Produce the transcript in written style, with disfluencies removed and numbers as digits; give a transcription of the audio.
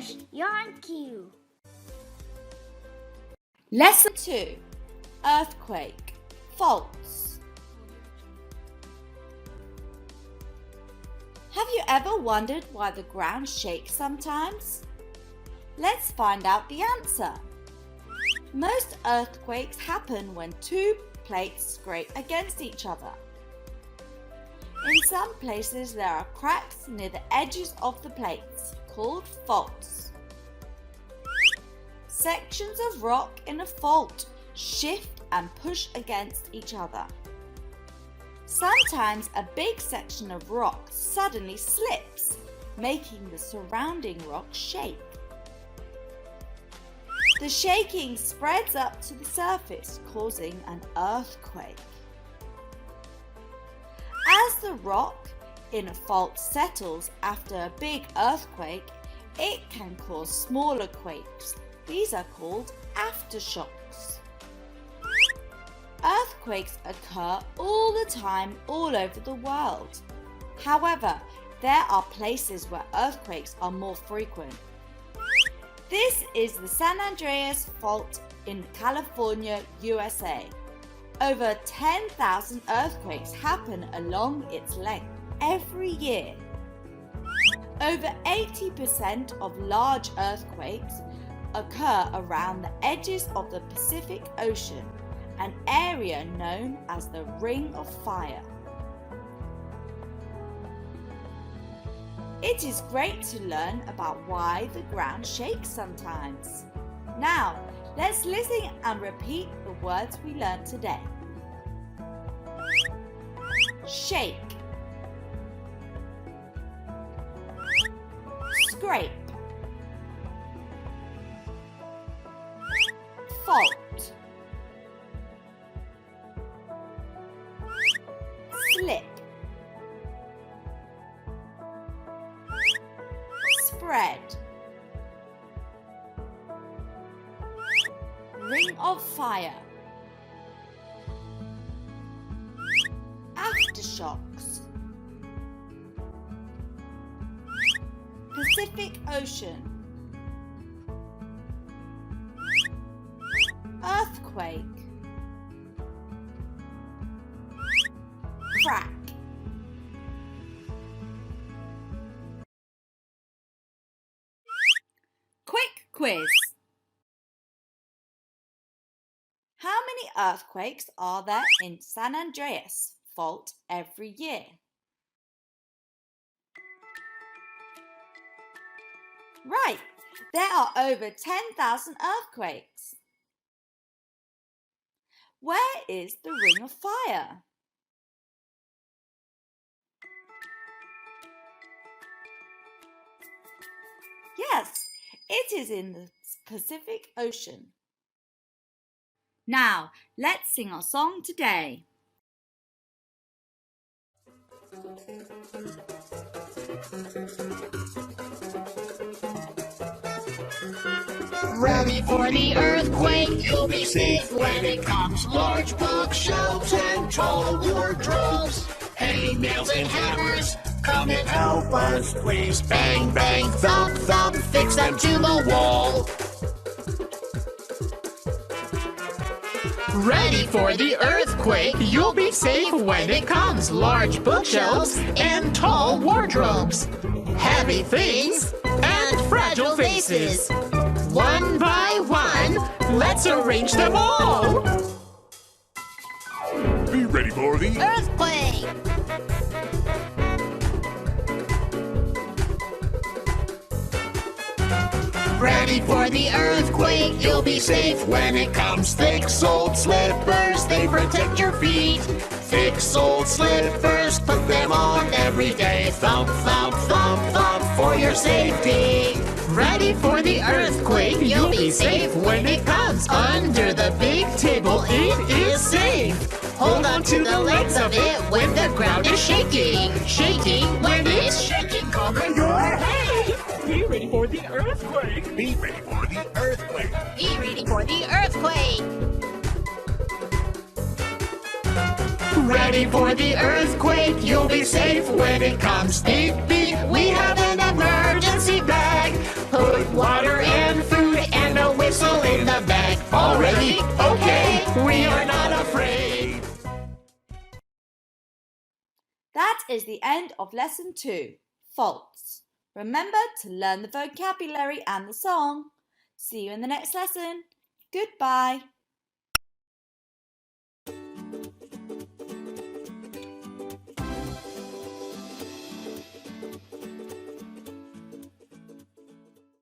English Yarn Cue. Lesson 2. Earthquake. Faults. Have you ever wondered why the ground shakes sometimes? Let's find out the answer. Most earthquakes happen when two plates scrape against each other. In some places there are cracks near the edges of the plates, called faults. Sections of rock in a fault shift and push against each other. Sometimes a big section of rock suddenly slips, making the surrounding rock shake. The shaking spreads up to the surface, causing an earthquake. As the rock in a fault settles after a big earthquake, it can cause smaller quakes. These are called aftershocks. Earthquakes occur all the time all over the world. However, there are places where earthquakes are more frequent. This is the San Andreas Fault in California, USA. Over 10,000 earthquakes happen along its length every year. Over 80% of large earthquakes occur around the edges of the Pacific Ocean, an area known as the Ring of Fire. It is great to learn about why the ground shakes sometimes. Now, let's listen and repeat the words we learned today. Shake, scrape, fault, slip, spread, ring of fire, aftershocks, Pacific Ocean, earthquake, crack. Quick quiz. How many earthquakes are there in San Andreas Fault every year? Right, there are over 10,000 earthquakes. Where is the Ring of Fire? Yes, it is in the Pacific Ocean. Now, let's sing our song today. Ready for the earthquake, you'll be safe when it comes. Large bookshelves and tall wardrobes, hanging nails and hammers, come and help us please. Bang, bang, thump, thump, fix them to the wall. Ready for the earthquake, you'll be safe when it comes. Large bookshelves and tall wardrobes, heavy things and fragile vases. One by one, let's arrange them all. Be ready for the Earthquake! Ready for the earthquake, you'll be safe when it comes. Thick-soled slippers, they protect your feet. Thick-soled slippers, put them on every day. Thump, thump, thump, thump for your safety. Ready for the earthquake, you'll be safe when it comes. Under the big table, it is safe. Hold on to the legs of it when the ground is shaking. Shaking when it's shaking, cover your head. Be ready for the earthquake. Be ready for the earthquake. Be ready for the earthquake. Ready for the earthquake, you'll be safe when it comes. Beep, beep, we have an emergency bag. Put water and food and a whistle in the bag. All ready? Okay, we are not afraid. That is the end of lesson 2, false. Remember to learn the vocabulary and the song. See you in the next lesson. Goodbye.